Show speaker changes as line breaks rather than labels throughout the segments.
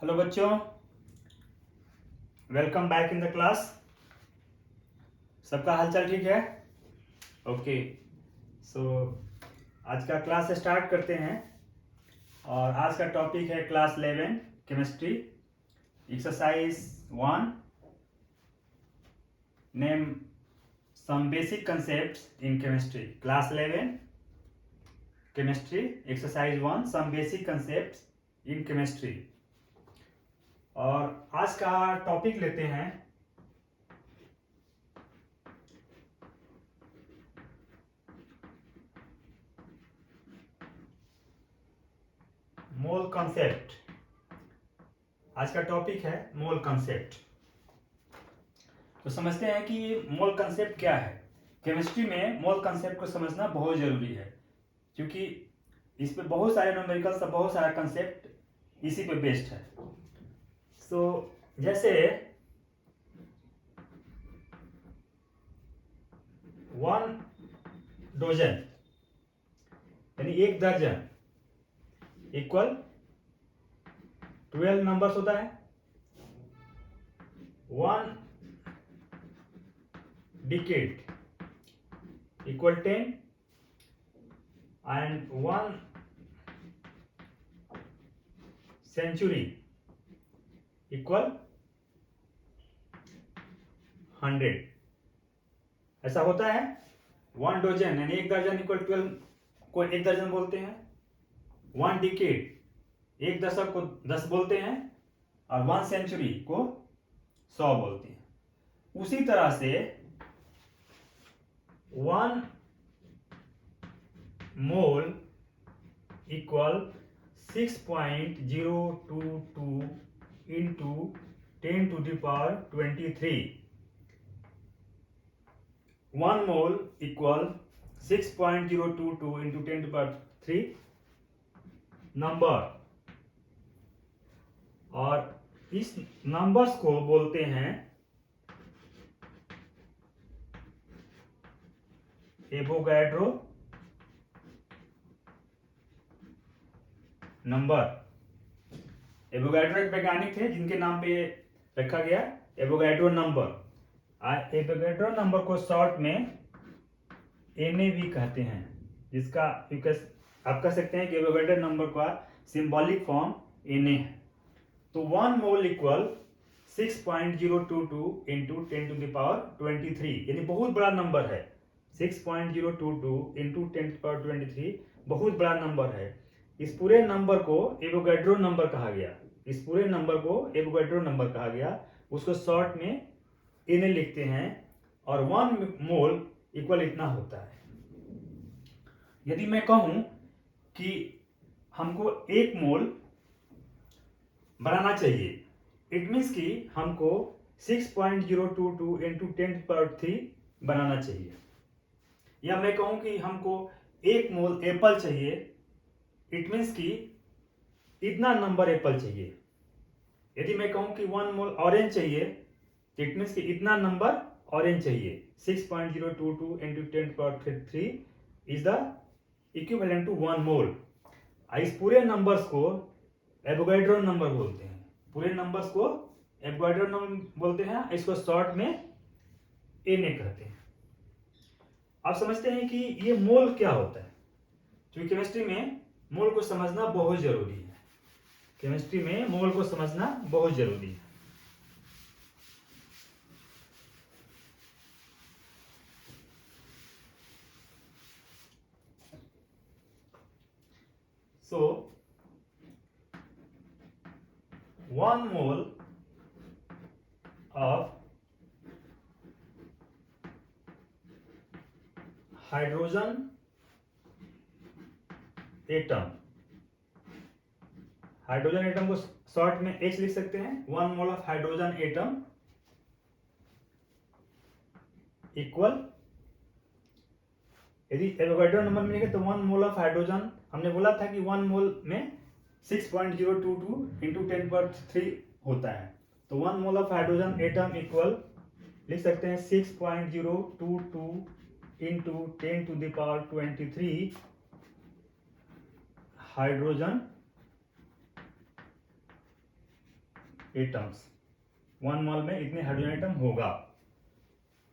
Hello बच्चों, welcome back in the class. सबका हालचाल ठीक है? ओके, सो आज का क्लास स्टार्ट करते हैं। और आज का टॉपिक है class 11 chemistry, exercise 1, name some basic concepts in chemistry. Class 11 chemistry, exercise 1, some basic concepts in chemistry. और आज का टॉपिक लेते हैं मोल कॉन्सेप्ट। आज का टॉपिक है मोल कॉन्सेप्ट। तो समझते हैं कि मोल कॉन्सेप्ट क्या है। केमिस्ट्री में मोल कॉन्सेप्ट को समझना बहुत जरूरी है, क्योंकि इस पे बहुत सारे न्यूमेरिकल्स, बहुत सारा कॉन्सेप्ट इसी पे बेस्ड है। सो जैसे 1 डोजन यानी 1 दर्जन इक्वल 12 नंबर्स होता है। 1 decade equal 10 and 1 century equal 100। ऐसा होता है। 1 डोजन यानी 1 दर्जन इक्वल 12 को 1 दर्जन बोलते हैं। 1 डिकेड 1 दशक को 10 बोलते हैं। और 1 सेंचुरी को 100 बोलते हैं। उसी तरह से 1 mole equal 6.022 into 10 to the power 23। 1 mole equal 6.022 into 10 to power 3 number. और इस नंबर्स को बोलते हैं एवोगैड्रो नंबर। एवोगैड्रो एक वैज्ञानिक थे जिनके नाम पे रखा गया एवोगैड्रो नंबर। एवोगैड्रो नंबर को शॉर्ट में एनए भी कहते हैं, जिसका आप कह सकते हैं कि एवोगैड्रो नंबर का सिंबॉलिक फॉर्म एनए है। तो 1 mole equal 6.022 into 10 to the power 23 यानी बहुत बड़ा नंबर है। 6.022 इंटू 10 टू पावर 23 बहुत बड़ा नंबर है। इस पूरे नंबर को एवोगैड्रो नंबर कहा गया। इस पूरे नंबर को एवोगैड्रो नंबर कहा गया। उसको शॉर्ट में एन लिखते हैं। और 1 मोल इक्वल इतना होता है। यदि मैं कहूं कि हमको 1 मोल बनाना चाहिए, इट मीन्स कि हमको 6.022 इंटू 10 पावर 3 बनाना चाहिए। या मैं कहूं कि हमको 1 मोल एप्पल चाहिए, इट मीन्स कि इतना नंबर एप्पल चाहिए। यदि मैं कहूं कि 1 मोल ऑरेंज चाहिए, इट मीन्स कि इतना नंबर ऑरेंज चाहिए। 6.022 into 10 power 3 is the equivalent to 1 mole. इस पूरे नंबर्स को एवोगैड्रो नंबर बोलते हैं। पूरे नंबर्स को एवोगैड्रो नंबर बोलते हैं। इसको शॉर्ट में एनए कहते हैं। आप समझते हैं कि ये मोल क्या होता है, क्योंकि केमिस्ट्री में मोल को समझना बहुत जरूरी है। केमिस्ट्री में मोल को समझना बहुत जरूरी है। सो 1 mole of hydrogen atom, hydrogen atom को शॉर्ट में H लिख सकते हैं। 1 mole of hydrogen atom equal, यदि एवोगैड्रो नंबर मिलेगा तो 1 मोल ऑफ हाइड्रोजन, हमने बोला था कि 1 मोल में 6.022 इंटू 10 पावर 3 होता है। तो 1 mole of hydrogen atom equal लिख सकते हैं 6.022 into 10 to the power 23 hydrogen atoms, 1 mole में इतने हाइड्रोजन एटम होगा।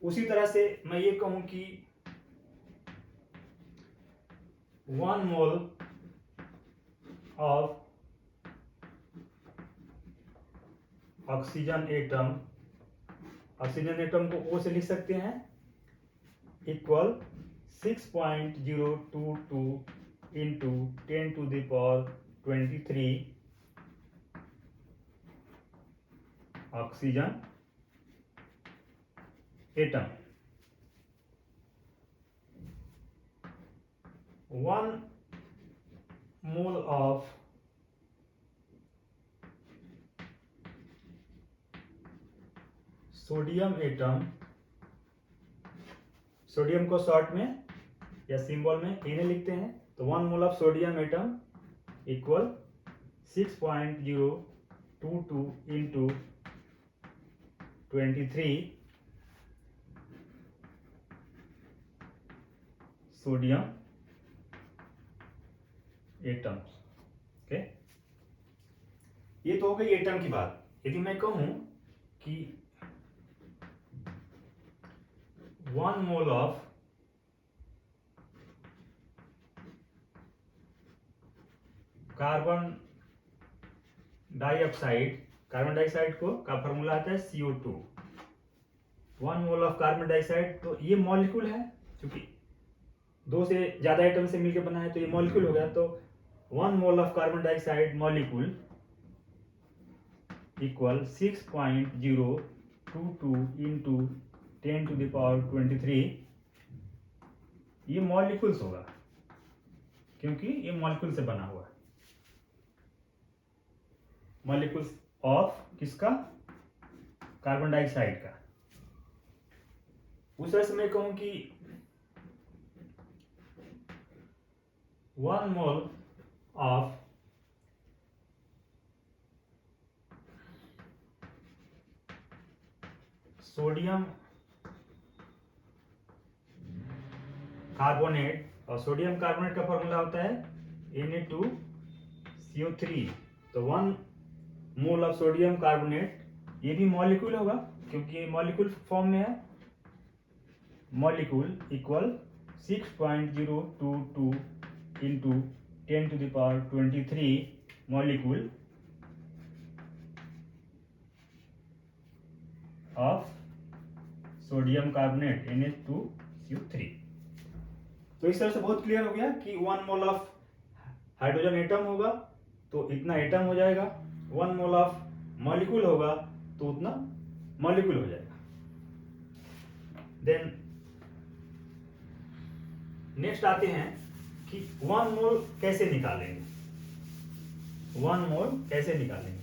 उसी तरह से मैं ये कहूं कि 1 mole of oxygen atom, oxygen atom को O से लिख सकते हैं, equal 6.022 into 10⁻23 oxygen atom. 1 mole of sodium atom, sodium को शॉर्ट में या सिंबल में Na लिखते हैं, तो 1 mole of sodium atom equal 6.022 into 23 sodium atoms. Okay, ये तो हो गई एटम की बात। यदि मैं कहूं कि 1 mole of carbon dioxide, carbon dioxide को का फॉर्मूला आता है CO2, 1 mole of carbon dioxide, तो ये मॉलिक्यूल है, क्योंकि 2 से ज्यादा एटम से मिलकर बना है तो ये मॉलिक्यूल हो गया। तो 1 mole of carbon dioxide molecule equal 6.022 into 10⁻23, ये मॉलिक्यूल्स होगा क्योंकि ये मॉलिक्यूल से बना हुआ है। मॉलिक्यूल्स ऑफ किसका? कार्बन डाइऑक्साइड का। उस तरह से मैं कहूं कि 1 मोल ऑफ सोडियम कार्बोनेट, और सोडियम कार्बोनेट का फॉर्मूला होता है Na2CO3, तो 1 मोल ऑफ सोडियम कार्बोनेट, ये भी मॉलिक्यूल होगा क्योंकि मॉलिक्यूल फॉर्म में है। Molecule equal 6.022 into 10⁻23 molecule of sodium carbonate Na2CO3। तो इस तरह से बहुत क्लियर हो गया कि 1 मोल ऑफ हाइड्रोजन एटम होगा तो इतना एटम हो जाएगा, 1 मोल ऑफ मॉलिक्यूल होगा तो उतना मॉलिक्यूल हो जाएगा। देन नेक्स्ट आते हैं कि 1 मोल कैसे निकालेंगे, 1 मोल कैसे निकालेंगे।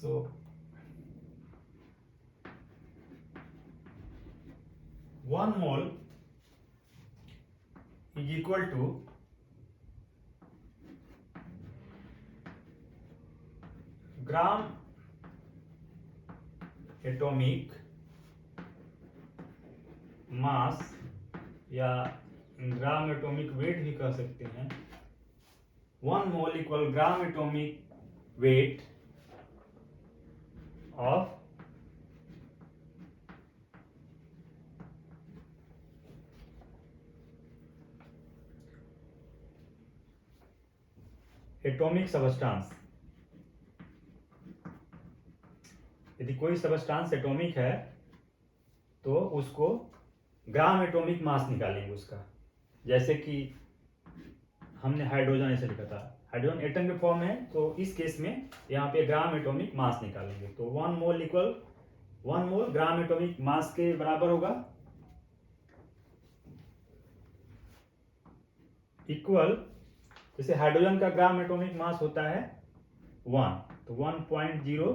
So 1 mole is equal to gram atomic मास या ग्राम एटॉमिक वेट भी कह सकते हैं। 1 mole equal gram atomic weight of atomic substance. यदि कोई सबस्टांस एटॉमिक है तो उसको ग्राम एटॉमिक मास निकालेंगे उसका। जैसे कि हमने हाइड्रोजन ऐसे लिखा था, हाइड्रोजन एटम के फॉर्म है, तो इस केस में यहाँ पे ग्राम एटॉमिक मास निकालेंगे। तो 1 मोल इक्वल 1 मोल ग्राम एटॉमिक मास के बराबर होगा, इक्वल जैसे हाइड्रोजन का ग्राम एटॉमिक मास होता है 1, तो 1.0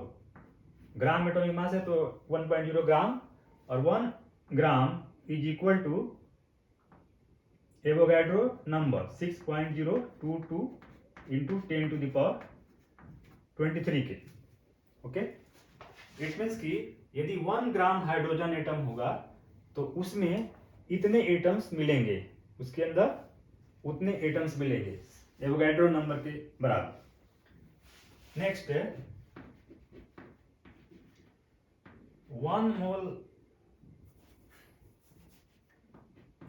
ग्राम एटॉमिक मास है तो 1.0 ग्राम, और 1 gram is equal to Avogadro number 6.022 into 10⁻23 के। ओके, इट मीन्स कि यदि 1 ग्राम हाइड्रोजन एटम होगा तो उसमें इतने एटम्स मिलेंगे, उसके अंदर उतने एटम्स मिलेंगे एवोगैड्रो नंबर के बराबर। नेक्स्ट है 1 mole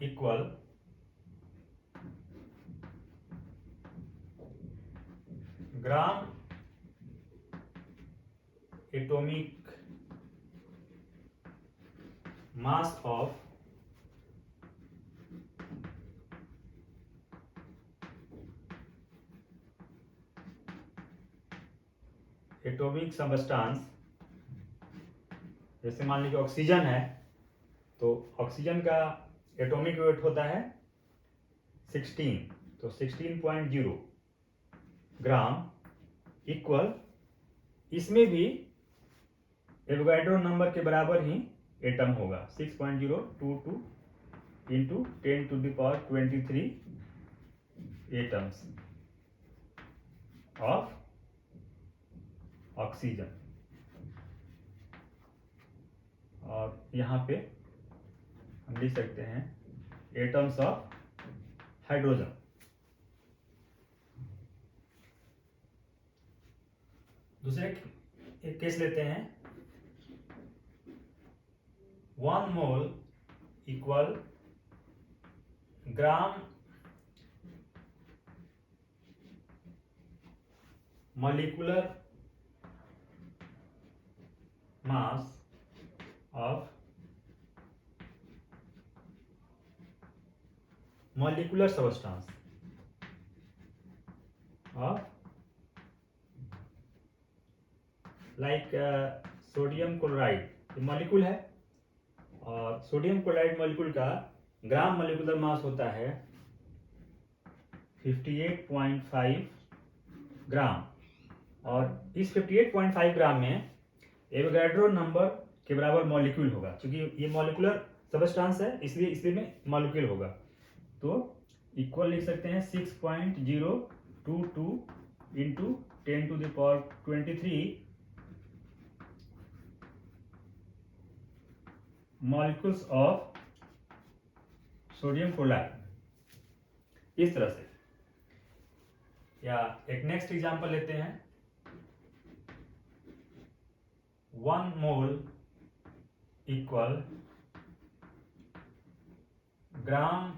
equal gram atomic mass of atomic substance. जैसे मान लीजिए ऑक्सीजन है तो ऑक्सीजन का एटॉमिक वेट होता है 16, तो 16.0 ग्राम इक्वल, इसमें भी एवोगैड्रो नंबर के बराबर ही एटम होगा 6.022 इंटू 10⁻23 एटम्स ऑफ ऑक्सीजन। और यहाँ पे हम लिख सकते हैं एटम्स ऑफ हाइड्रोजन। दूसरे एक केस लेते हैं 1 mole equal gram molecular mass of molecular substance of like sodium chloride molecule है, और सोडियम क्लोराइड मॉलिक्यूल का ग्राम मॉलिक्यूलर मास होता है 58.5 ग्राम, और इस 58.5 ग्राम में एवोगैड्रो नंबर के बराबर मॉलिक्यूल होगा। क्योंकि ये मॉलिक्यूलर सबस्टांस है इसलिए इसलिए में मॉलिक्यूल होगा, तो इक्वल लिख सकते हैं 6.022 into 10⁻23 molecules of sodium chloride. इस तरह से, या एक नेक्स्ट एग्जांपल लेते हैं 1 mole equal gram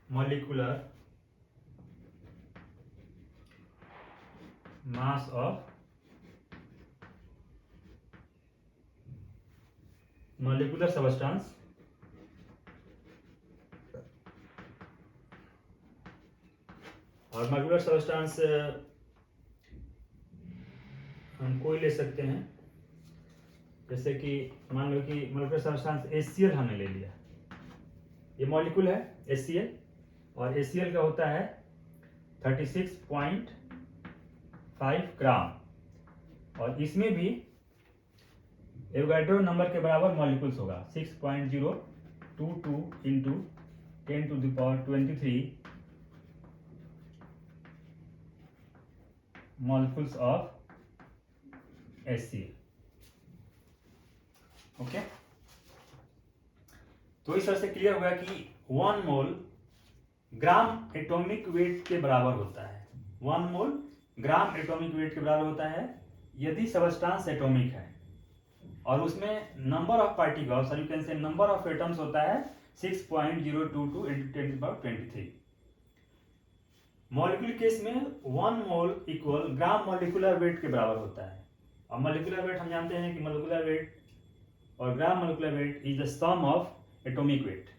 molecular mass of molecular substance और मॉलिक्यूलर सबस्टांस हम कोई ले सकते हैं, जैसे कि मान लो कि मॉलिक्यूलर सबस्टांस HCl हमने ले लिया, ये मॉलिक्यूल है HCl, और HCl का होता है 36.5 ग्राम, और इसमें भी एवोगैड्रो नंबर के बराबर मॉलिक्यूल्स होगा 6.022 into 10⁻23 molecules of HCl। Okay, तो इस तरह से क्लियर हुआ कि 1 मोल ग्राम एटॉमिक वेट के बराबर होता है। 1 मोल ग्राम एटॉमिक वेट के बराबर होता है यदि सबस्टांस एटॉमिक है और उसमें नंबर ऑफ पार्टिकल्स, और यू कैन से नंबर ऑफ एटम्स होता है 6.022 इंटू 10⁻23। मॉलिक्यूल केस में 1 मोल इक्वल ग्राम मॉलिक्यूलर वेट के बराबर होता है, और मॉलिक्यूलर वेट हम जानते हैं कि मॉलिक्यूलर वेट और gram molecular weight is the sum of atomic weight.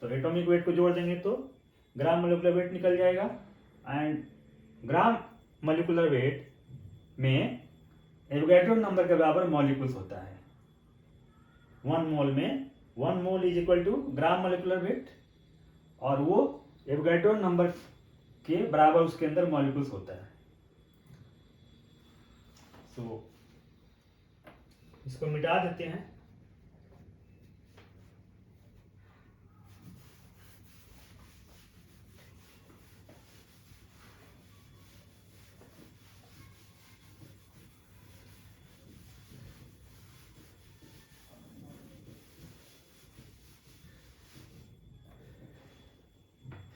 तो एटॉमिक वेट को जोड़ देंगे तो ग्राम मॉलिक्यूलर वेट निकल जाएगा, एंड ग्राम मॉलिक्यूलर वेट में एवोगैड्रो नंबर के बराबर मॉलिक्यूल्स होता है। 1 मोल में 1 mole is equal to gram molecular weight, और वो एवोगैड्रो नंबर के बराबर उसके अंदर मॉलिक्यूल्स होता है। सो इसको मिटा देते हैं।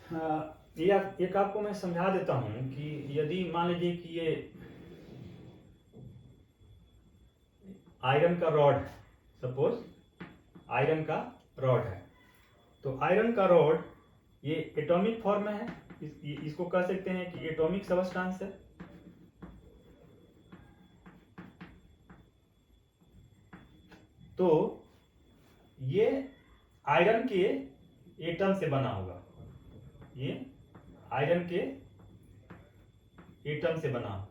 एक आपको मैं समझा देता हूँ कि यदि मान लीजिए कि ये आयरन का रॉड है, सपोज आयरन का रॉड है, तो आयरन का रॉड ये एटॉमिक फॉर्म में है, इसको कह सकते हैं कि एटॉमिक सबस्टांस है। तो ये आयरन के एटम से बना होगा, ये आयरन के एटम से बना हो।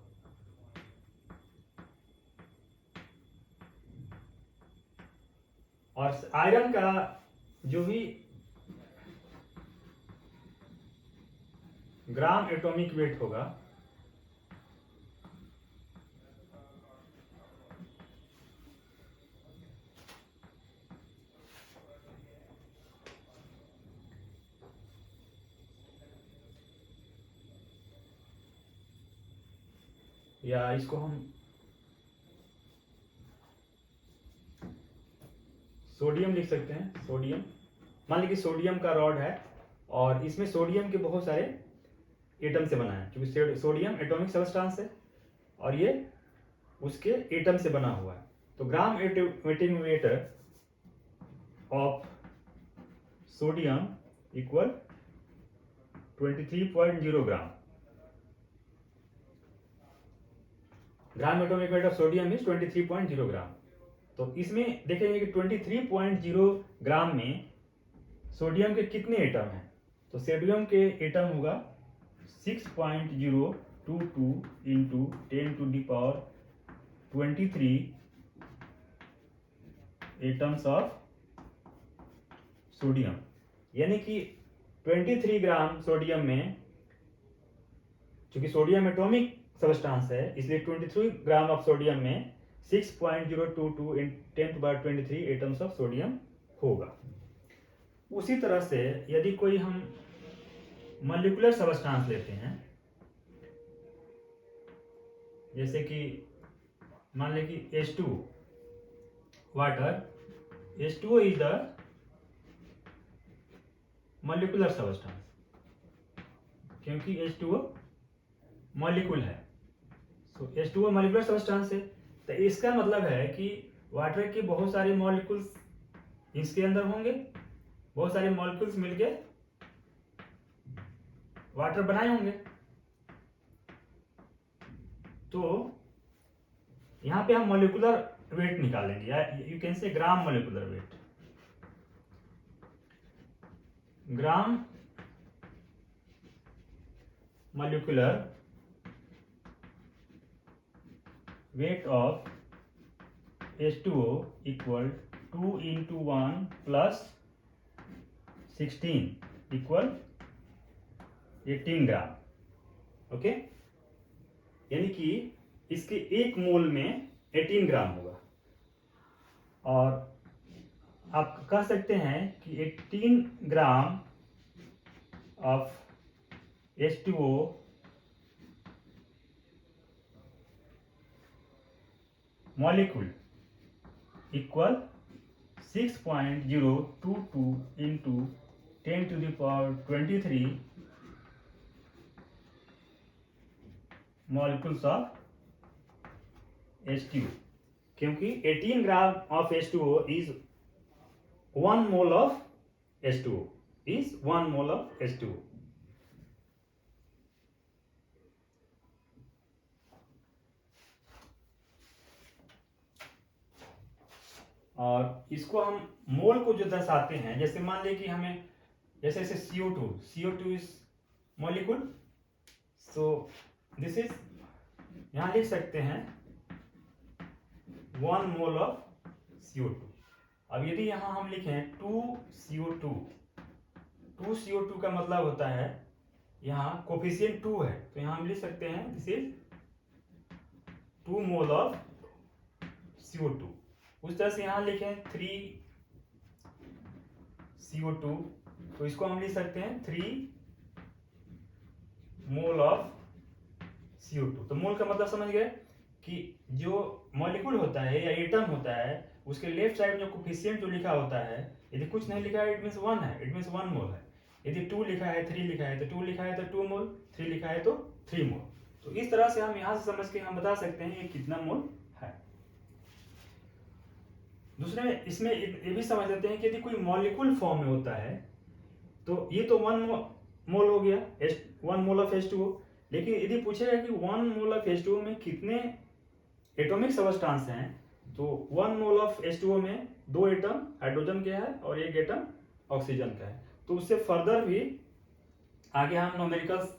और आयरन का जो भी ग्राम एटॉमिक वेट होगा या इसको हम सोडियम लिख सकते हैं, सोडियम। मान लीजिए सोडियम का रॉड है और इसमें सोडियम के बहुत सारे एटम से बना है, क्योंकि सोडियम एटॉमिक सबस्टांस है और ये उसके एटम से बना हुआ है। तो ग्राम atomic weight of sodium equal 23.0 gram. Gram atomic weight of sodium is 23.0 ग्राम। तो इसमें देखेंगे कि 23.0 ग्राम में सोडियम के कितने एटम हैं। तो सोडियम के एटम होगा 6.022 इंटू 10⁻23 एटम्स ऑफ सोडियम, यानी कि 23 ग्राम सोडियम में, चूंकि सोडियम एटॉमिक सबस्टांस है इसलिए 23 ग्राम ऑफ सोडियम में 6.022 इन 10⁻23 एटम्स ऑफ सोडियम होगा। उसी तरह से यदि कोई हम मॉलिक्यूलर सबस्टांस लेते हैं, जैसे कि मान लें कि H2O water, H2O is the molecular substance, क्योंकि H2O मॉलिक्यूल है। सो H2O मॉलिक्यूलर सबस्टांस है, तो इसका मतलब है कि वाटर के बहुत सारे मॉलिक्यूल्स इसके अंदर होंगे, बहुत सारे मॉलिक्यूल्स मिलके वाटर बनाए होंगे। तो यहां पे हम मॉलिक्यूलर वेट निकालेंगे, या यू कैन से ग्राम molecular wait. Gram molecular weight of H2O equal 2 into 1 plus 16 equal 18 gram. Okay, यानी कि इसके एक मोल में 18 ग्राम होगा। और आप कह सकते हैं कि 18 gram of H2O molecule equal 6.022 into 10⁻23 molecules of H2O, क्योंकि 18 gram of H2O is 1 mole of H2O, is 1 mole of H2O। और इसको हम मोल को जो दर्शाते हैं, जैसे मान लें कि हमें जैसे CO2 is molecule, so this is, यहां लिख सकते हैं 1 मोल ऑफ CO2। अब यदि यहां हम लिखें 2CO2, 2CO2 का मतलब होता है यहां कोफिशिएंट 2 है, तो यहां हम लिख सकते हैं this is 2 mole of CO2। उस तरह से यहां लिखें 3CO2, तो इसको हम लिख सकते हैं 3 मोल ऑफ CO2। तो मोल का मतलब समझ गए कि जो मॉलिक्यूल होता है या एटम होता है उसके लेफ्ट साइड में जो कोफिशिएंट जो लिखा होता है, यदि कुछ नहीं लिखा है इट मींस 1 है, इट मींस 1 मोल है। यदि 2 लिखा है 3 लिखा है तो 2 लिखा है तो 2 मोल, 3 लिखा है तो 3 मोल। तो इस तरह से हम यहाँ से समझ के हम बता सकते हैं ये कितना मोल है। दूसरे में इसमें ये भी समझ लेते हैं कि यदि कोई मॉलिक्यूल फॉर्म में होता है तो ये तो 1 मोल हो गया, 1 मोल ऑफ H2O। लेकिन यदि पूछेगा कि 1 मोल ऑफ H2O में कितने एटॉमिक सब्सटेंस हैं, तो 1 मोल ऑफ H2O में 2 एटम हाइड्रोजन के है और 1 एटम ऑक्सीजन का है। तो उससे फर्दर भी आगे हम न्यूमेरिकल्स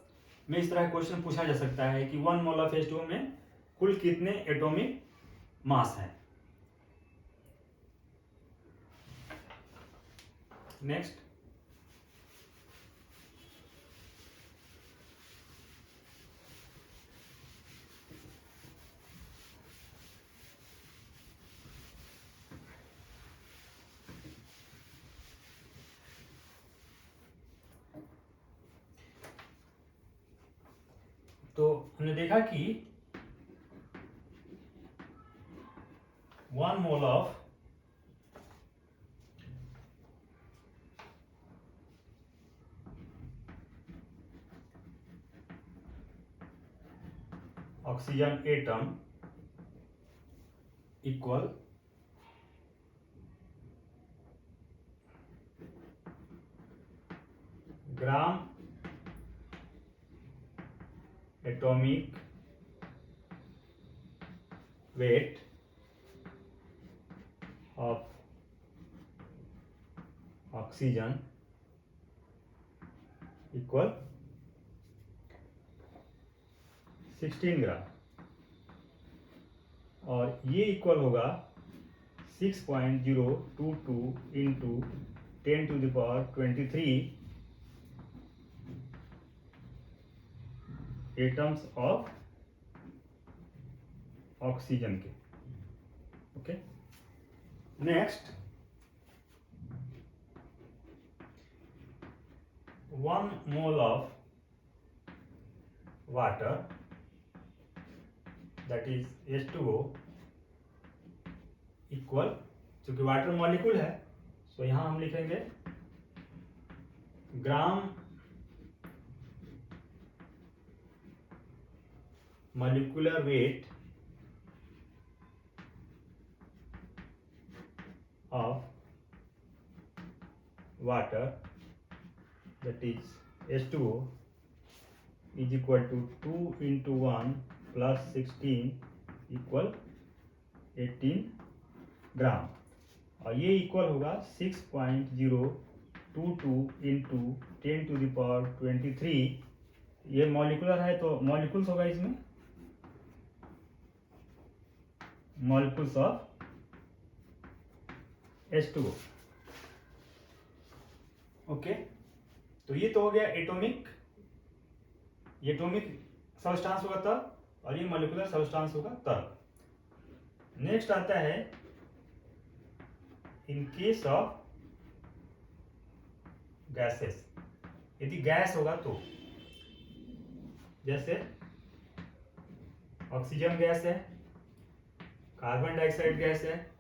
में इस तरह क्वेश्चन पूछा जा सकता है कि 1 मोल ऑफ H2O में कुल कितने एटॉमिक मास हैं। नेक्स्ट, तो हमने देखा कि 1 mole of oxygen atom equal gram atomic weight of oxygen equal 16 ग्राम, और ये इक्वल होगा 6.022 इंटू 10⁻23 एटम्स ऑफ ऑक्सीजन के। Okay, next 1 mole of water that is H2O equal, चूंकि वाटर मॉलिक्यूल है तो यहां हम लिखेंगे ग्राम molecular weight of water that is H2O is equal to 2 into 1 plus 16 equal 18 ग्राम, और ये इक्वल होगा 6.022 इंटू 10⁻23। ये मॉलिकुलर है तो मॉलिक्यूल्स होगा, इसमें मॉलिक्यूल्स ऑफ H2O। ओके, तो ये तो हो गया एटॉमिक, ये एटॉमिक सब्सटेंस होगा तब, और ये मॉलिक्यूलर सब्सटेंस होगा तब। नेक्स्ट आता है इन केस ऑफ गैसेस, यदि गैस होगा तो, जैसे ऑक्सीजन गैस है, कार्बन डाइऑक्साइड गैस है,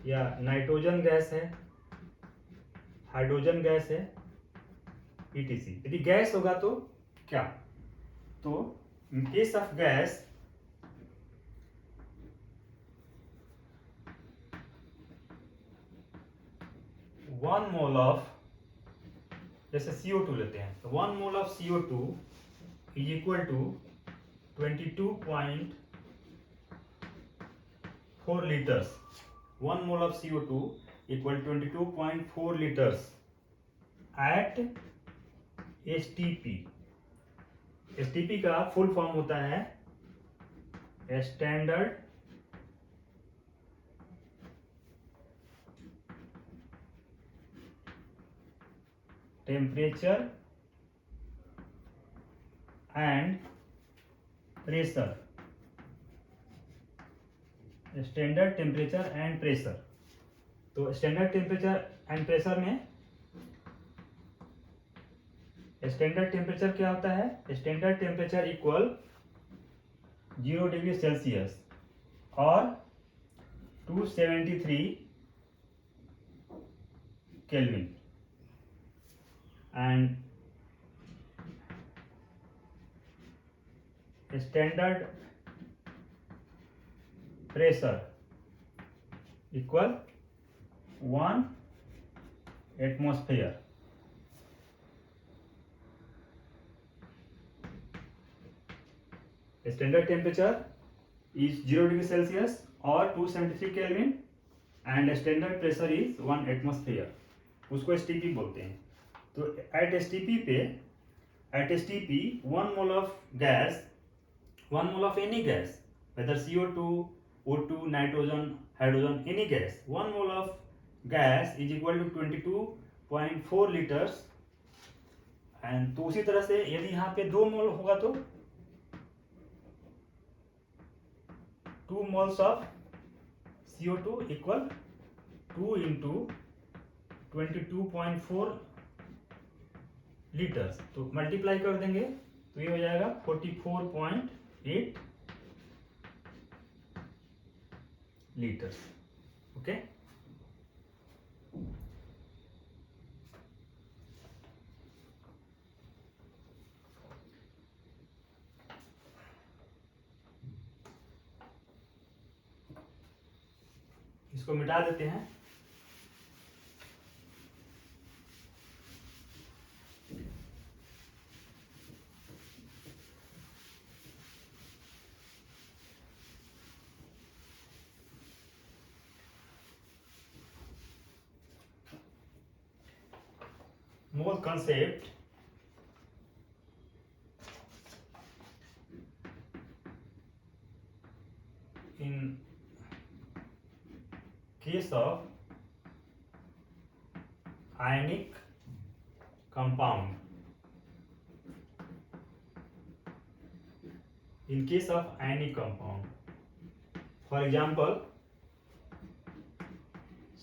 या नाइट्रोजन गैस है, हाइड्रोजन गैस है, etc। यदि गैस होगा तो क्या, तो in case of gas one mole of, जैसे CO2 लेते हैं तो 1 mole of CO2 is equal to 22.4 litres. 1 mole of CO2 equal 22.4 litres at STP। STP का फुल फॉर्म होता है standard temperature and pressure, standard temperature and pressure. तो standard temperature and pressure में standard temperature क्या होता है, standard temperature equal 0 degree Celsius और 273 kelvin. and standard pressure equal 1 atmosphere. Standard temperature is 0 degree Celsius or 273 Kelvin and standard pressure is 1 atmosphere. उसको STP बोलते हैं. तो at STP पे, at STP 1 mole of gas, 1 mole of any gas, whether CO2, O2, nitrogen, hydrogen, any gas, 1 mole of gas is equal to 22.4 liters. And तो उसी तरह से यदि यहाँ पे 2 मोल होगा तो 2 moles of CO2 equal 2 into 22.4 litres. तो मल्टीप्लाई कर देंगे तो ये हो जाएगा 44.8 लीटर्स. ओके, इसको मिटा देते हैं. मोल concept in case of ionic compound. In case of ionic compound, for example,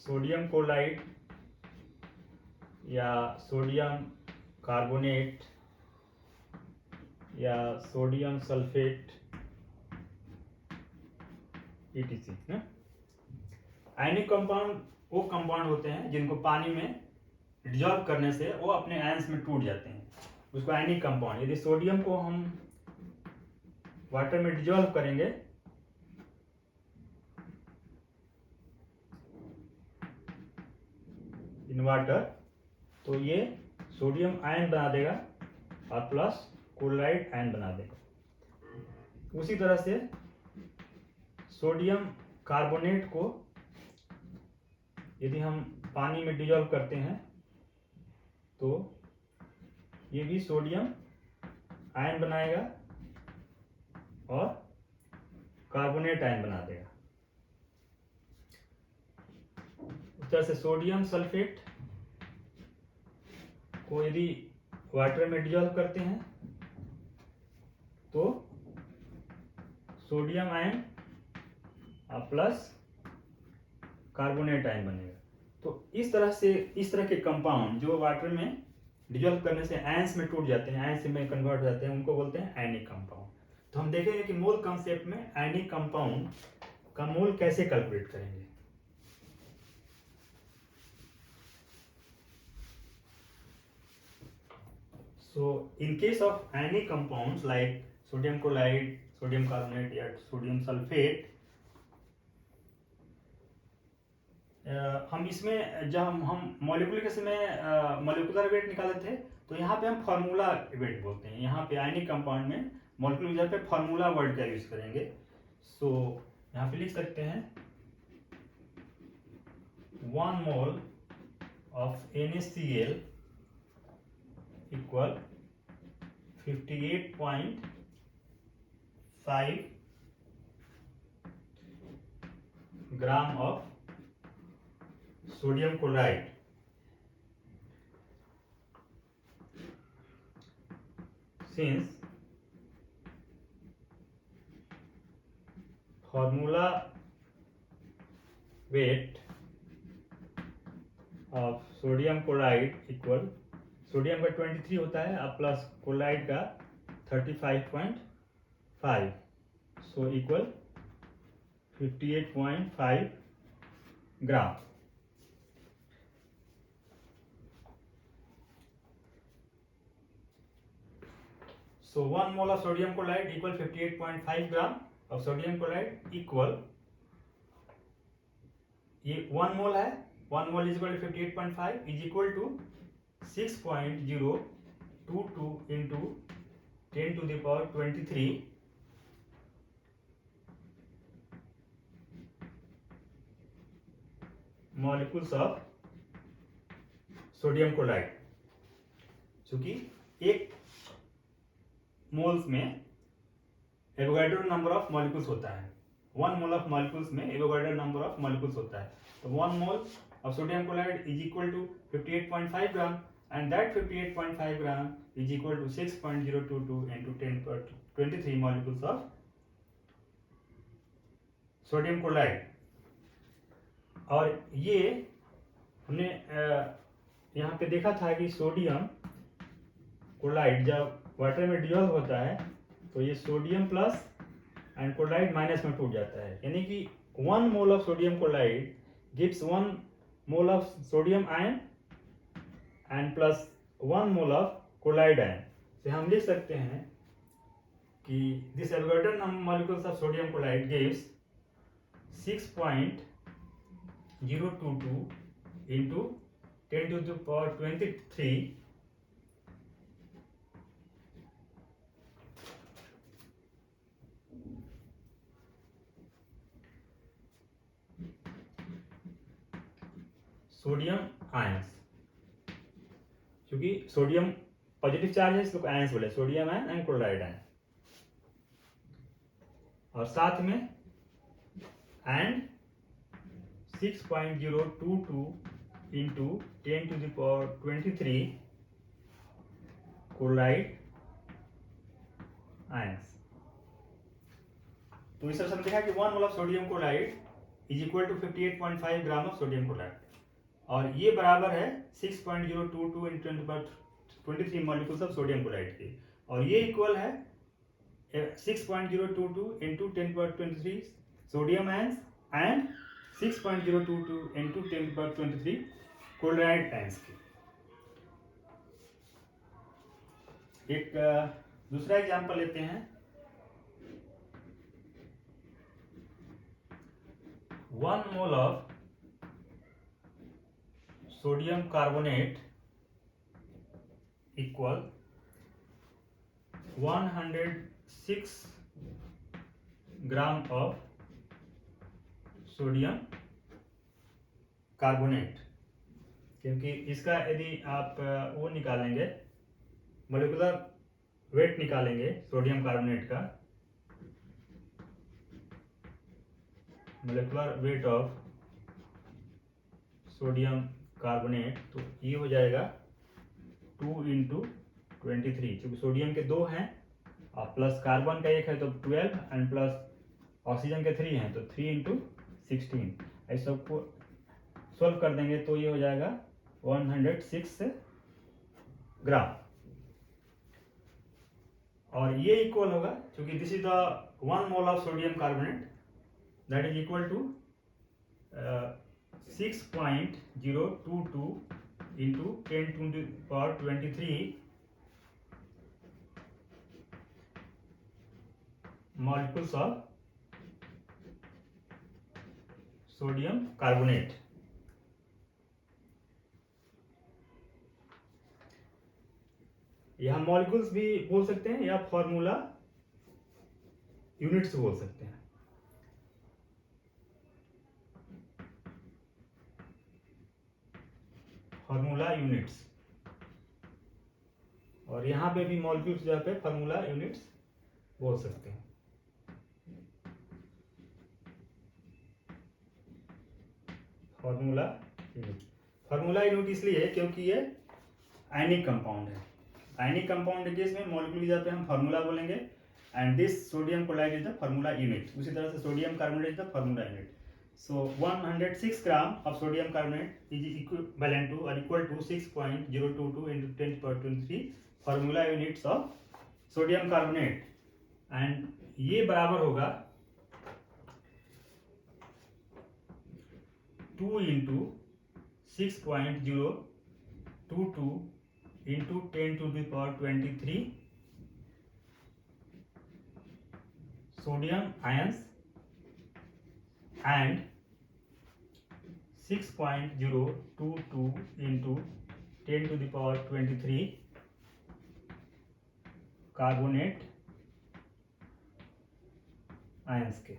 sodium chloride या सोडियम कार्बोनेट या sodium sulphate etc. Ionic compound वो कंपाउंड होते हैं जिनको पानी में डिजॉल्व करने से वो अपने आयंस में टूट जाते हैं, उसको आयनिक कंपाउंड. यदि सोडियम को हम वाटर में डिजॉल्व करेंगे इन वाटर तो ये सोडियम आयन बना देगा और प्लस क्लोराइड आयन बना देगा. उसी तरह से सोडियम कार्बोनेट को यदि हम पानी में डिजॉल्व करते हैं तो ये भी सोडियम आयन बनाएगा और कार्बोनेट आयन बना देगा. इस तरह से सोडियम सल्फेट को यदि वाटर में डिजॉल्व करते हैं तो sodium ion plus carbonate ion बनेगा. तो इस तरह के कंपाउंड जो वाटर में डिजॉल्व करने से आयंस में टूट जाते हैं, आयंस में कन्वर्ट हो जाते हैं, उनको बोलते हैं आयनिक कंपाउंड. तो हम देखेंगे कि मोल कॉन्सेप्ट में आयनिक कंपाउंड का मोल कैसे कैलकुलेट करेंगे. So in case of ionic compounds like sodium chloride, sodium carbonate या sodium sulfate, हम इसमें जब हम मॉलिक्यूलर के समय मॉलिक्यूलर वेट निकाले थे तो यहाँ पे हम फार्मूला वेट बोलते हैं. यहाँ पे आयनिक कंपाउंड में मॉलिक्यूलर जगह पे फार्मूला वर्ड का यूज करेंगे. सो यहाँ पे लिख सकते हैं 1 mole of NaCl equal 58.5 gram of sodium chloride. Since formula weight of sodium chloride equal sodium का 23 होता है अब प्लस क्लोराइड का 35.5, so equal 58.5 gram. So 1 mole of sodium chloride equal 58.5 gram of sodium chloride equal, ये 1 mole है, 1 mole is equal to 58.5 is equal to 6.022 into 10 to the power 23 molecules of sodium chloride. चूंकि एक moles में Avogadro number of molecules होता है, 1 mole of molecules में Avogadro number of molecules होता है, तो 1 mole of sodium chloride is equal to 58.5 gram and that 58.5 gram is equal to 6.022 into 10^23 molecules of sodium chloride. और ये हमने यहाँ पे देखा था कि सोडियम क्लोराइड जब वाटर में डिजॉल्व होता है तो ये sodium plus and chloride minus में टूट जाता है, यानी कि 1 mole of sodium chloride gives 1 mole of sodium ion and plus 1 mole of chloride ion. तो हम लिख सकते हैं कि this Avogadro number molecules of sodium chloride gives 6.022 into 10 to the power 23 sodium ions. क्योंकि सोडियम पॉजिटिव चार्ज है इसको ions बोले, sodium ion and chloride ion, और साथ में and 6.022 into 10 to the power 23 chloride ions. तो इस तरह से देखा कि 1 mole of sodium chloride is equal to 58.5 gram of sodium chloride, और ये बराबर है 6.022 into 10^23 molecules of sodium chloride के, और ये इक्वल है 6.022 into 10^23 sodium ions and 6.022 into 10^23 chloride ions के। एक दूसरा एग्जांपल लेते हैं। 1 mole of sodium carbonate equal 106 gram of sodium carbonate, क्योंकि इसका यदि आप वो निकालेंगे, मोलिकुलर वेट निकालेंगे सोडियम कार्बोनेट का, molecular weight of sodium carbonate, तो ये हो जाएगा 2 into 23, क्योंकि सोडियम के 2 हैं और प्लस कार्बन का 1 है तो 12 एंड प्लस ऑक्सीजन के 3 हैं तो 3 into 16। ऐसे सबको सॉल्व कर देंगे तो ये हो जाएगा 106 ग्राम, और ये इक्वल होगा, क्योंकि this is the 1 mole of sodium carbonate that is equal to 6.022 into 10 to the power 23 molecules of sodium carbonate. यहां मॉलिक्यूल्स भी बोल सकते हैं या फॉर्मूला यूनिट्स बोल सकते हैं। फॉर्मूला यूनिट्स, और यहां पे भी मॉलिक्यूल्स जगह पे फॉर्मूला यूनिट्स बोल सकते हैं। फॉर्मूला यूनिट, फॉर्मूला यूनिट इसलिए क्योंकि ये आयनिक कंपाउंड है। आयनिक कंपाउंड के केस में मॉलिक्यूल की जगह पे हम फॉर्मूला बोलेंगे and this sodium chloride is the formula unit. उसी तरह से sodium carbonate is the formula unit. So 106 gram of sodium carbonate is equivalent to or equal to 6.022 into 10^23 formula units of sodium carbonate, and ये बराबर होगा 2 into 6.022 into 10 to the power 23 sodium ions and 6.022 into 10 to the power 23 carbonate ions के।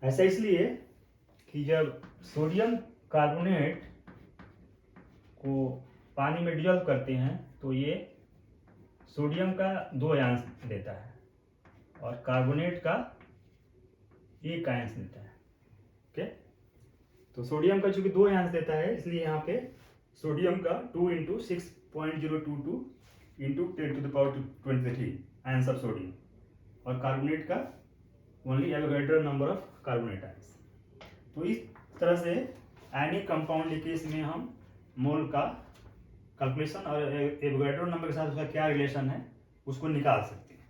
ऐसा इसलिए कि जब sodium carbonate को पानी में डिजॉल्व करते हैं तो ये सोडियम का 2 आयंस देता है और कार्बोनेट का 1 आयंस देता है। ओके, तो सोडियम का चूंकि 2 आयंस देता है इसलिए यहाँ पे सोडियम का 2 into 6.022 into 10 to the power 23 ions of sodium और कार्बोनेट का only Avogadro number of carbonate ions. तो इस तरह से आयनिक कंपाउंड के केस में हम मोल का कैलकुलेशन और एवोगैड्रो नंबर के साथ उसका क्या रिलेशन है उसको निकाल सकते हैं।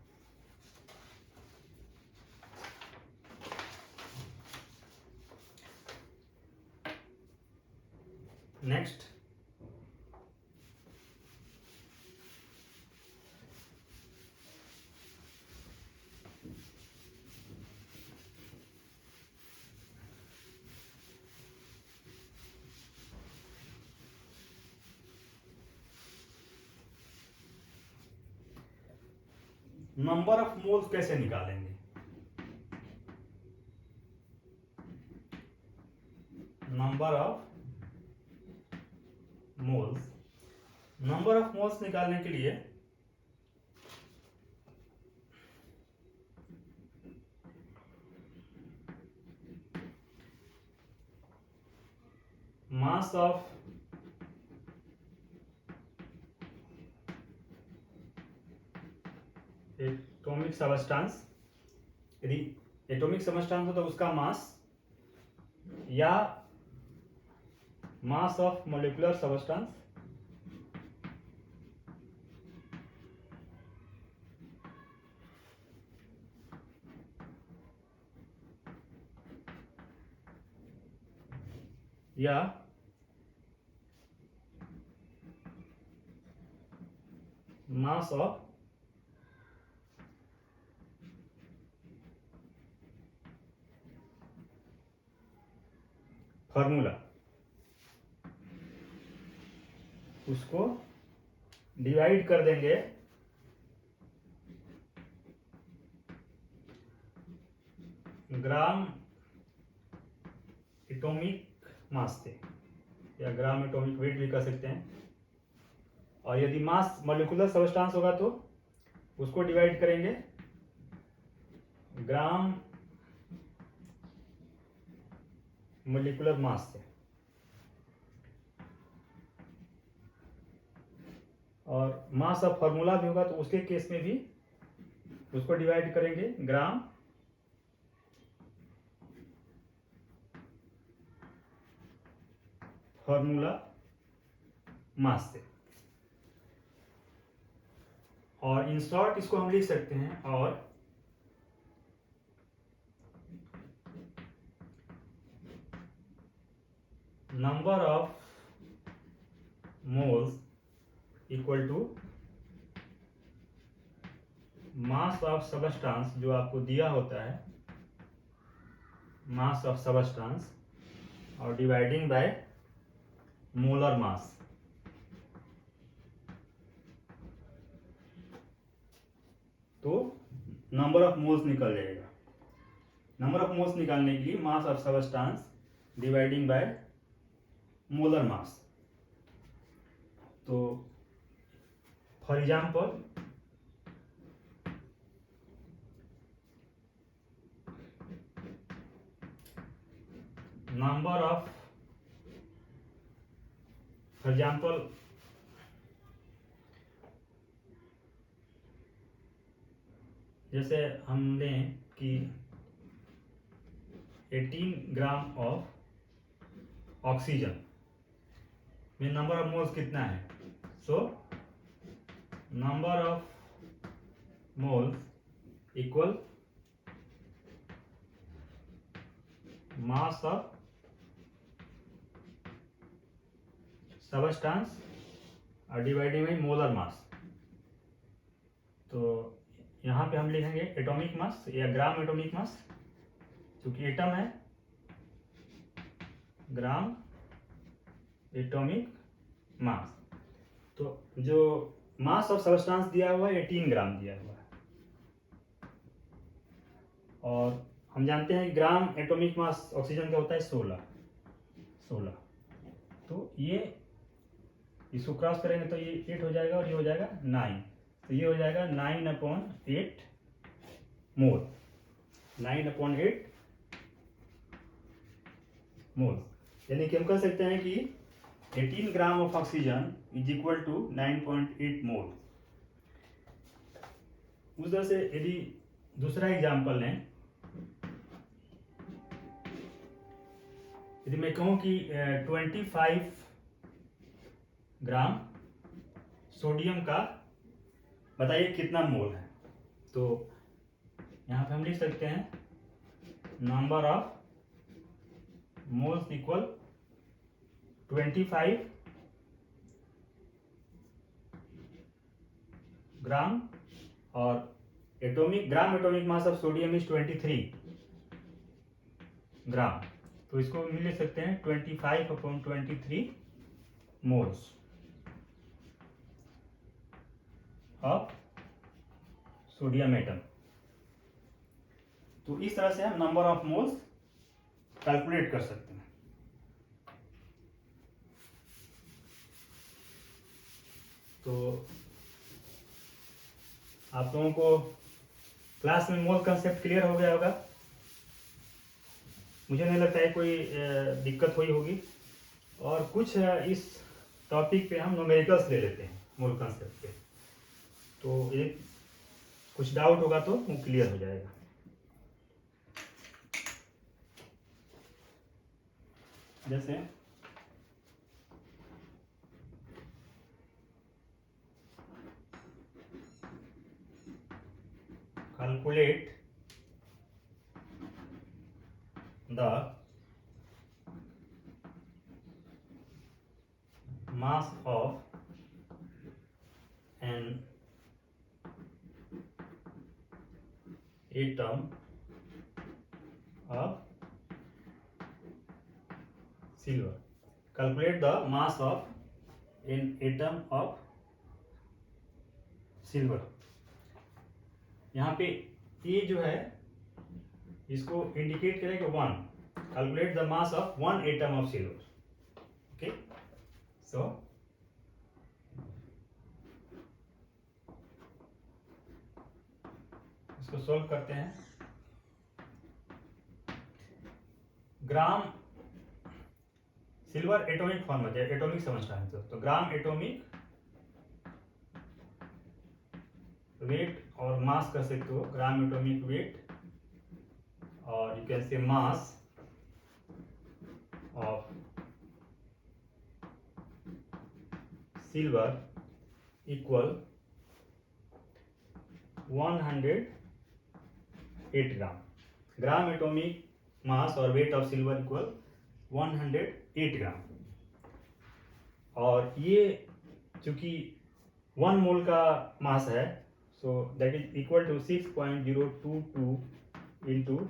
नेक्स्ट, नंबर ऑफ मोल्स कैसे निकालेंगे? नंबर ऑफ मोल्स निकालने के लिए मास ऑफ एटॉमिक सबस्टेंस, यदि एटॉमिक सबस्टेंस हो तो उसका मास या मास ऑफ मॉलिक्यूलर सबस्टेंस या मास ऑफ फार्मूला, उसको डिवाइड कर देंगे ग्राम एटॉमिक मास से या ग्राम एटॉमिक वेट भी कह सकते हैं। और यदि मास मॉलिक्यूलर सबस्टेंस होगा तो उसको डिवाइड करेंगे ग्राम मॉलिक्यूलर मास से। और मास ऑफ फार्मूला भी होगा तो उसके केस में भी उसको डिवाइड करेंगे ग्राम फार्मूला मास से। और इन शॉर्ट इसको हम लिख सकते हैं और number of moles equal to mass of substance जो आपको दिया होता है, मास ऑफ सबस्टेंस और डिवाइडिंग बाय मोलर मास। तो नंबर ऑफ मोल्स निकल जाएगा। नंबर ऑफ मोल्स निकालने के लिए मास of substance dividing by molar mass. तो फॉर एग्जाम्पल नंबर ऑफ जैसे हम लें कि 18 ग्राम ऑफ ऑक्सीजन में नंबर ऑफ मोल्स कितना है। So number of moles equal mass of substance और डिवाइडिंग बाय मोलर मास। तो यहाँ पे हम लिखेंगे एटॉमिक मास या ग्राम एटॉमिक मास, क्योंकि एटम है, ग्राम एटॉमिक मास। तो जो मास ऑफ सब्सटेंस दिया हुआ है 18 ग्राम दिया हुआ है, और हम जानते हैं ग्राम एटॉमिक मास ऑक्सीजन का होता है 16। तो ये इसको क्रॉस करेंगे तो ये 8 हो जाएगा और ये हो जाएगा 9, तो ये हो जाएगा 9/8 मोल, 9/8 मोल। यानी कि हम कह सकते हैं कि 18 gram of oxygen is equal to 9.8 mole. उस तरह से यदि दूसरा एग्जाम्पल लें, यदि मैं कहूं कि 25 ग्राम सोडियम का बताइए कितना मोल है, तो यहाँ पे हम लिख सकते हैं नंबर ऑफ मोल्स इक्वल 25 ग्राम, और ग्राम atomic mass of sodium is 23 ग्राम, तो इसको हम लिख सकते हैं 25/23 मोल्स ऑफ सोडियम एटम। तो इस तरह से हम नंबर ऑफ मोल्स कैलकुलेट कर सकते हैं। तो आप लोगों को क्लास में मोल कंसेप्ट क्लियर हो गया होगा, मुझे नहीं लगता है कोई दिक्कत हुई होगी। और कुछ इस टॉपिक पे हम न्यूमेरिकल्स ले लेते हैं मोल कंसेप्ट पे, तो एक कुछ डाउट होगा तो वो क्लियर हो जाएगा। जैसे calculate the mass of an atom of silver। Calculate the mass of an atom of silver। यहाँ पे ये जो है इसको इंडिकेट करेगा 1। Calculate the mass of 1 atom of silver. Okay, so इसको सॉल्व करते हैं। ग्राम सिल्वर एटॉमिक फॉर्म होता है, एटॉमिक समझता है तो ग्राम एटॉमिक वेट और मास कर सकते हो, ग्राम एटॉमिक वेट, और you can say mass of silver equal 108 gram. Gram atomic mass और weight of silver equal 108 gram. और ये चूंकि 1 मोल का मास है, so that is equal to 6.022 into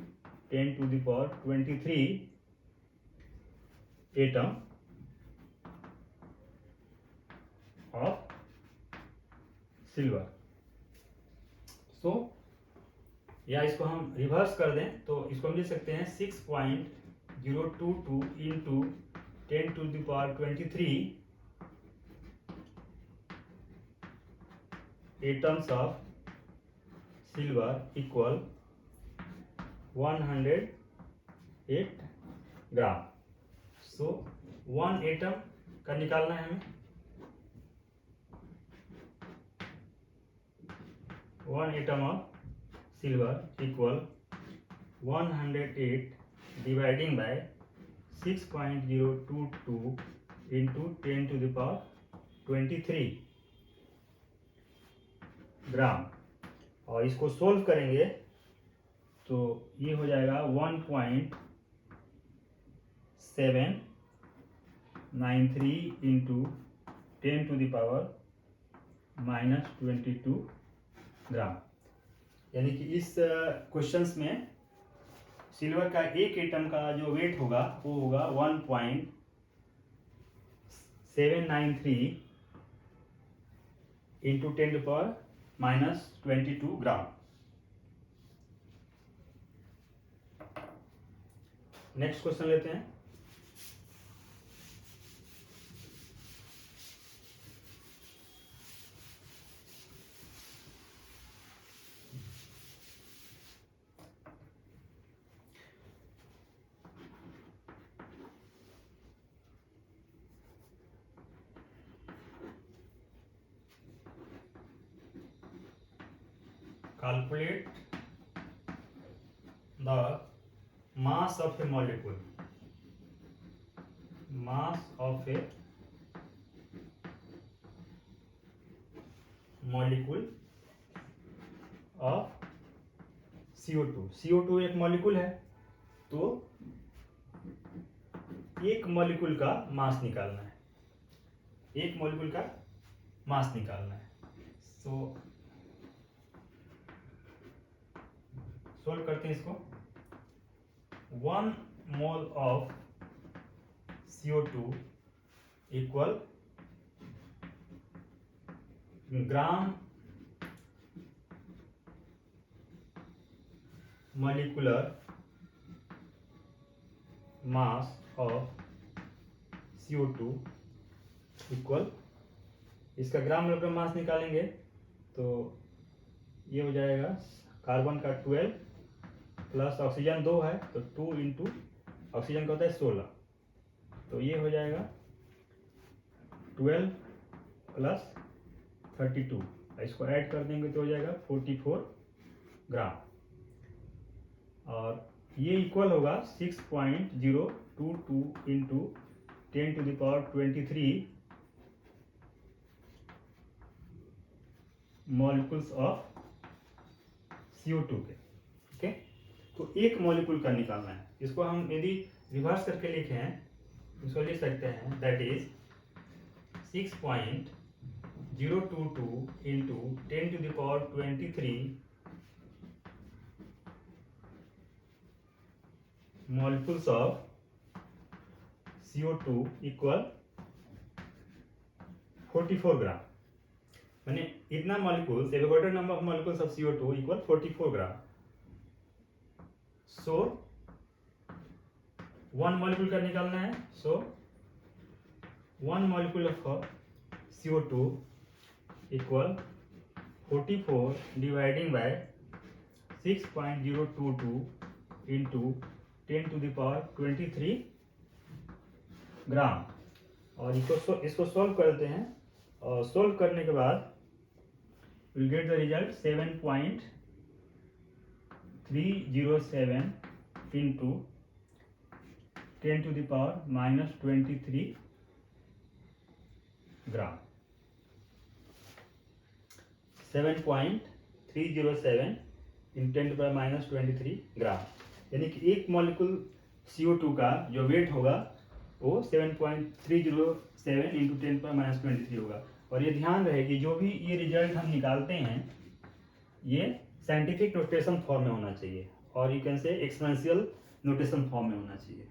10⁻23 atom of silver. So या इसको हम रिवर्स कर दें तो इसको हम लिख सकते हैं 6.022 into 10⁻23 atoms of silver equal 108 gram. So 1 atom का निकालना है हमें, 1 atom of silver equal 108 dividing by 6.022 into 10⁻23 ग्राम। और इसको सोल्व करेंगे तो ये हो जाएगा 1.793 इंटू 10⁻22 ग्राम। यानी कि इस क्वेश्चंस में सिल्वर का एक एटम का जो वेट होगा वो होगा 1.793 इंटू 10⁻⁻22 ग्राम। नेक्स्ट क्वेश्चन लेते हैं। Calculate the mass of a molecule. Mass of a molecule of CO2. CO2 एक मॉलिक्यूल है, तो एक मॉलिक्यूल का मास निकालना है। एक मॉलिक्यूल का मास निकालना है। सो सोल्व करते हैं इसको। 1 mole of CO2 equal gram molecular mass of CO2 equal, इसका ग्राम मोलकुलर मास निकालेंगे तो ये हो जाएगा कार्बन का 12 प्लस ऑक्सीजन 2 है तो 2 इंटू ऑक्सीजन का होता है 16, तो ये हो जाएगा 12 प्लस 32, इसको ऐड कर देंगे तो हो जाएगा 44 ग्राम। और ये इक्वल होगा 6.022 इंटू 10⁻23 मॉलिक्यूल्स ऑफ CO2 के। ओके, तो एक मॉलिक्यूल का निकालना है। इसको हम यदि रिवर्स करके लिखे हैं इसको लिख सकते हैं that is 6.022 into 10⁻23 molecules of CO2 equal 44 ग्राम। माने इतना molecules, Avogadro number of molecules of CO2 equal 44 gram. So 1 molecule का निकालना है। सो 1 molecule of CO2 equal 44 dividing by 6.022 into 10⁻23 ग्राम। और इसको सोल्व करते हैं, और सोल्व करने के बाद will get the result 7.307 into 10⁻⁻23 ग्राम। 7.307 इन 10⁻⁻23 ग्राम। यानी कि एक मॉलिक्यूल CO2 का जो वेट होगा वो 7.307 इंटू 10⁻⁻23 होगा। और ये ध्यान रहे कि जो भी ये रिजल्ट हम निकालते हैं ये साइंटिफिक नोटेशन फॉर्म में होना चाहिए, और यू कैन से एक्सपोनेंशियल नोटेशन फॉर्म में होना चाहिए।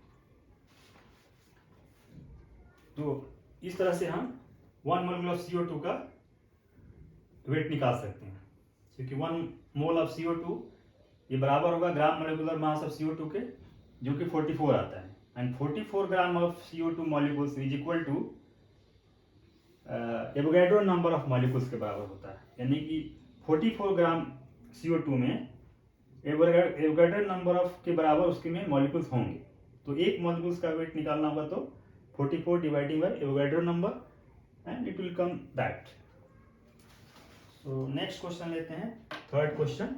तो इस तरह से हम 1 मोल ऑफ CO2 का वेट निकाल सकते हैं, क्योंकि 1 मोल ऑफ CO2 ये बराबर होगा gram molecular mass of CO2 के, जो कि 44 आता है। And 44 gram of CO2 molecules is equal to Avogadro number of molecules के बराबर होता है। यानी कि 44 ग्राम CO2 में एवोगाड्रो नंबर ऑफ के बराबर उसके में मॉलिक्यूल्स होंगे। तो एक मॉलिक्यूल्स का वेट निकालना होगा तो 44 dividing by Avogadro number and it will come that. So next question लेते हैं, third question.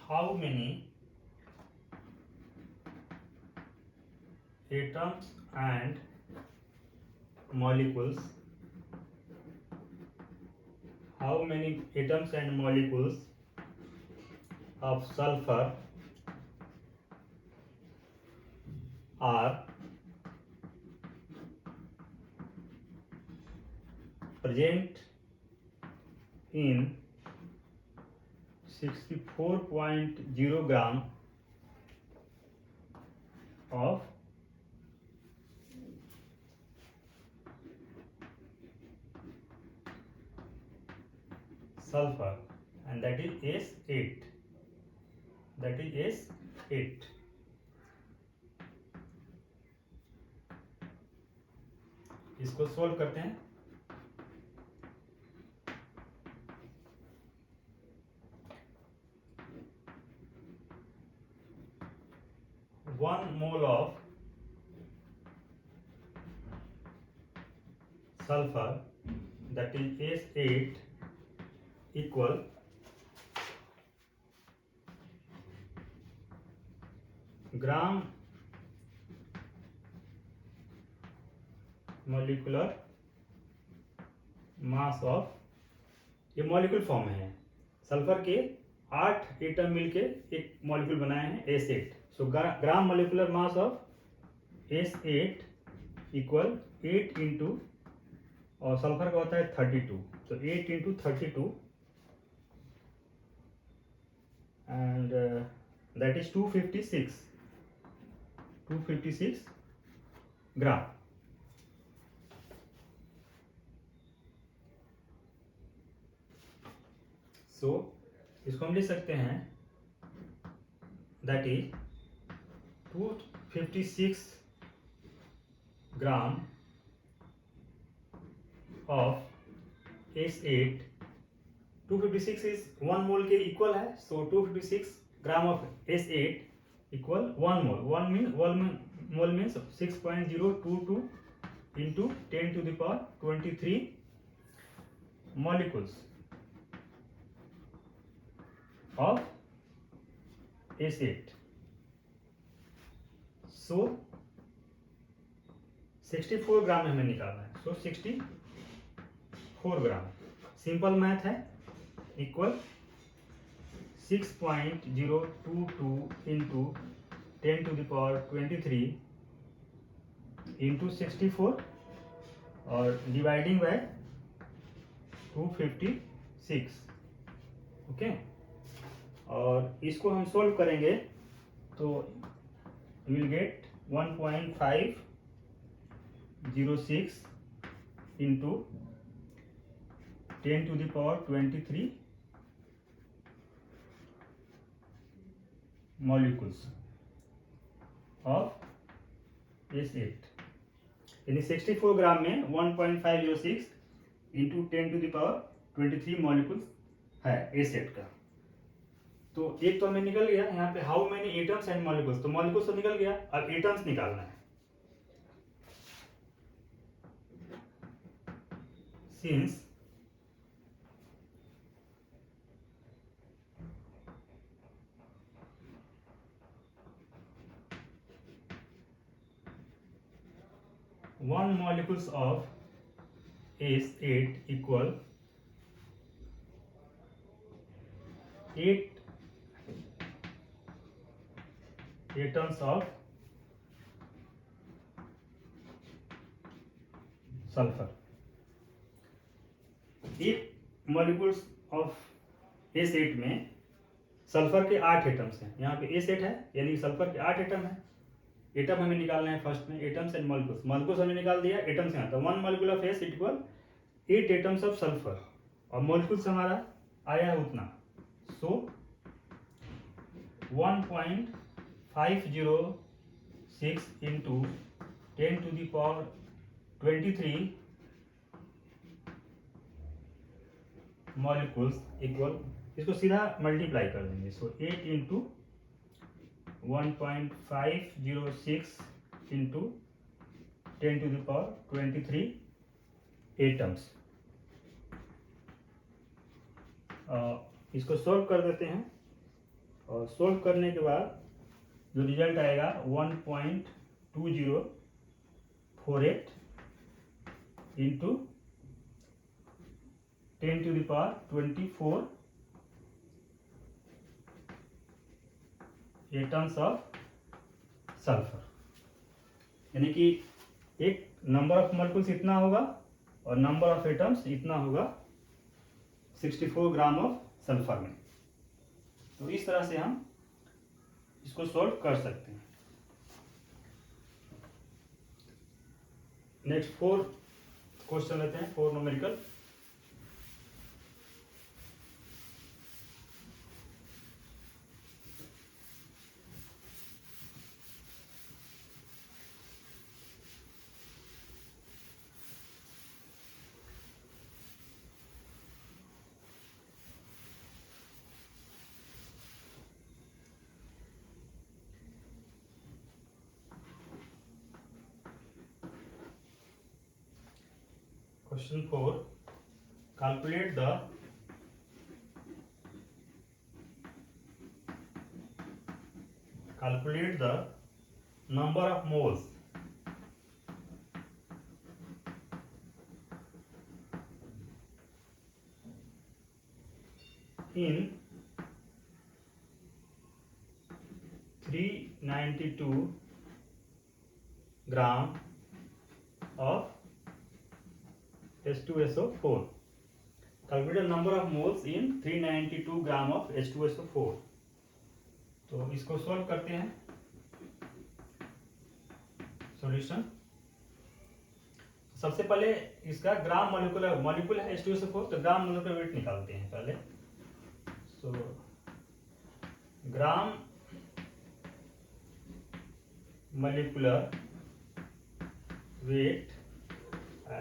how many atoms and molecules of sulfur are present in 64.0 gram of sulfur, and that is S8. That is S8. इसको solve करते हैं। One mole of sulfur, that is S8, equal gram molecular mass of, ये molecule form है। Sulphur के 8 atom मिलके एक molecule बनाए हैं S8। So gram molecular mass of S8 equal 8 into, और सल्फर का होता है 32, तो 8 इंटू 32 एंड दैट इज 256 ग्राम। सो इसको हम लिख सकते हैं, that is 256 gram of S8। 256 is 1 मोल के इक्वल है, सो 256 gram of S8 equal 1 mole. 1 mole means 6.022 into 10 to the power 23 molecules of S8। सो 64 ग्राम हमें निकालना है, सो 64 ग्राम, सिंपल मैथ है, equal 6.022 into 10 to the power 23 into 64 और डिवाइडिंग बाय 256। ओके, और इसको हम सोल्व करेंगे तो you will get 1.506 into 10 to the power 23 molecules of S8, यानी 64 ग्राम में 1.506 into 10 to the power 23 molecules है S8 का। तो एक तो हमें निकल गया यहाँ पे, how many atoms and molecules, तो मॉलिक्यूल्स तो निकल गया, अब एटम्स निकालना है। Since one molecules of S8 equal 8 atoms of sulfur। एक मॉलिक्यूल्स ऑफ S8 में सल्फर के 8 एटम्स हैं। यहाँ पे S8 है, यानी सल्फर के 8 एटम है। एटम हमें निकालना है फर्स्ट में, एटम्स एंड मॉलिक्यूल्स। मॉलिक्यूल्स हमने निकाल दिया, एटम्स यहाँ था। 1 molecule of S equal 8 atoms of sulphur, और मॉलिक्यूल्स हमारा आया है उतना, सो 1.506 into 10 to the power 23 molecules equal, इसको सीधा मल्टीप्लाई कर देंगे, सो 8 into 1.506 into 10 to the power 23 atoms. इसको सॉल्व कर देते हैं, और सोल्व करने के बाद जो रिजल्ट आएगा 1.2048 इंटू 10⁻24 एटम्स ऑफ सल्फर, यानी कि एक नंबर ऑफ मॉलिक्यूल्स इतना होगा और नंबर ऑफ एटम्स इतना होगा 64 ग्राम ऑफ सल्फर में। तो इस तरह से हम इसको सॉल्व कर सकते हैं। नेक्स्ट 4 क्वेश्चन लेते हैं, 4 numerical. Question 4. Calculate the number of moles in 392 gram of H2SO4. Calculate the number of moles in 392 gram of H2SO4. तो इसको सॉल्व करते हैं। सॉल्यूशन, सबसे पहले इसका ग्राम मॉलिक्यूल है H2SO4, तो ग्राम मोलिकुलर वेट निकालते हैं पहले। सो ग्राम मॉलिक्यूलर वेट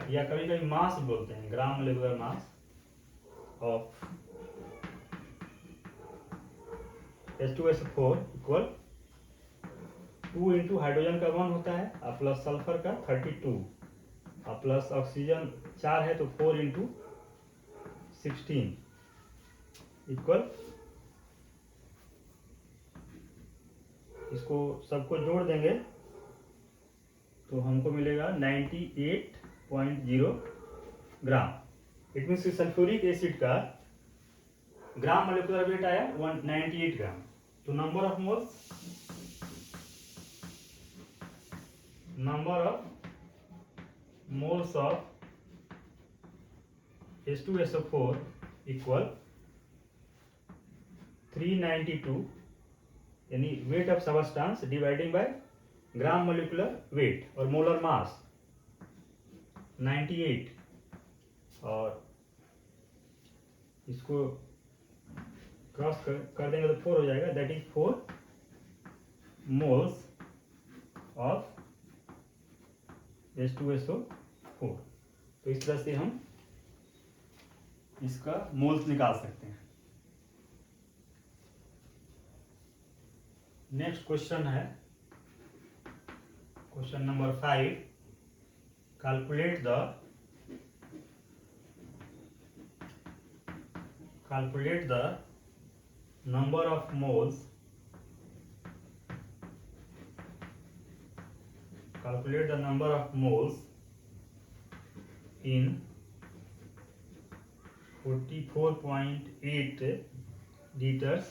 या कभी कभी मास बोलते हैं, gram molecular mass of H2SO4 equal 2 into hydrogen का 1 होता है और प्लस सल्फर का 32 और प्लस ऑक्सीजन 4 है तो 4 इंटू 16 इक्वल, इसको सबको जोड़ देंगे तो हमको मिलेगा 98.0 ग्राम। इट मीन्स सल्फ्यूरिक एसिड का ग्राम मोलिकुलर वेट आया 198 ग्राम। तो number of moles of H2SO4 equal 392, यानी weight of substance dividing by gram molecular weight और मोलर मास 98, और इसको क्रॉस कर देंगे तो 4 हो जाएगा, that is 4 moles of H2SO4। तो इस तरह से हम इसका मोल्स निकाल सकते हैं। नेक्स्ट क्वेश्चन है question number 5। Calculate the number of moles in 44.8 liters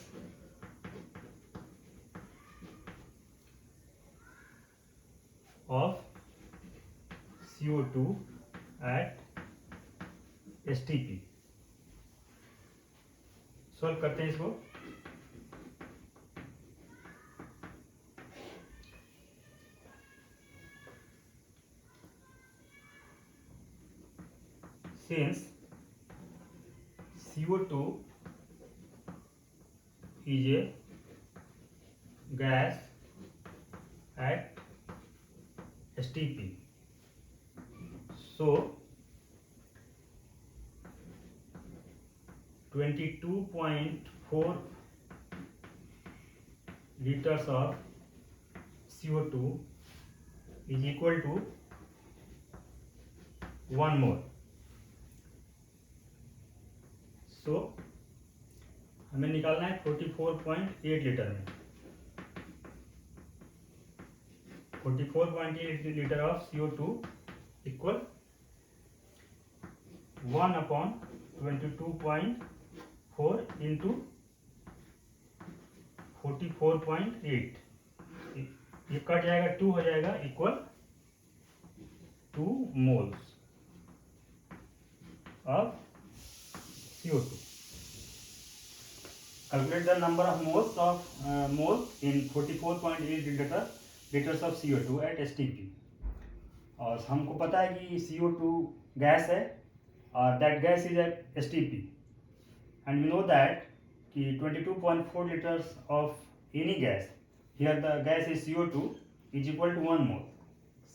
of CO2 at STP। Solve करते हैं इसको। Since CO2 is a gas at STP, so 22.4 liters of CO2 is equal to 1 mole। सो हमें निकालना है 44.8 litre में। 44.8 litre of CO2 equal 1/22.4 into 44.8, ये cut जाएगा 2 हो जाएगा, equal 2 moles of CO2। Calculate the number of moles in 44.8 liters of CO2 at STP। और हमको पता है कि CO2 गैस है और that gas is at STP, and we know that कि 22.4 liters of any gas, here the gas is CO2, is equal to 1 mole।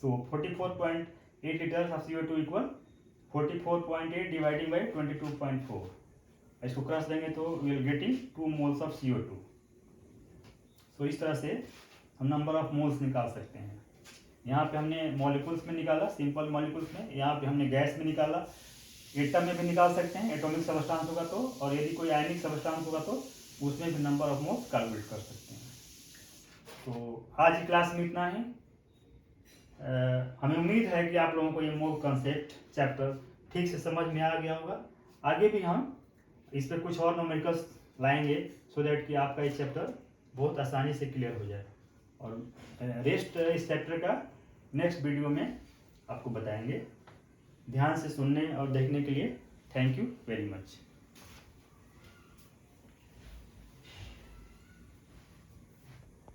So 44.8 liters of CO2 equal 44.8 dividing by 22.4, इसको cross देंगे तो we will getting 2 moles of CO2। So इस तरह से हम number of moles निकाल सकते हैं। यहाँ पे हमने मॉलिक्यूल्स में निकाला, सिंपल मॉलिक्यूल्स में, यहाँ पे हमने गैस में निकाला, एटम में भी निकाल सकते हैं, एटॉमिक सबस्टांस होगा तो, और यदि कोई आयनिक सबस्टांस होगा तो उसमें भी नंबर ऑफ मोल्स कैलकुलेट कर सकते हैं। तो आज की क्लास में इतना ही। हमें उम्मीद है कि आप लोगों को ये मोल कंसेप्ट चैप्टर ठीक से समझ में आ गया होगा। आगे भी हम इस पर कुछ और न्यूमेरिकल्स लाएंगे सो दैट कि आपका ये चैप्टर बहुत आसानी से क्लियर हो जाए, और रेस्ट इस चैप्टर का नेक्स्ट वीडियो में आपको बताएंगे। ध्यान से सुनने और देखने के लिए थैंक यू वेरी मच।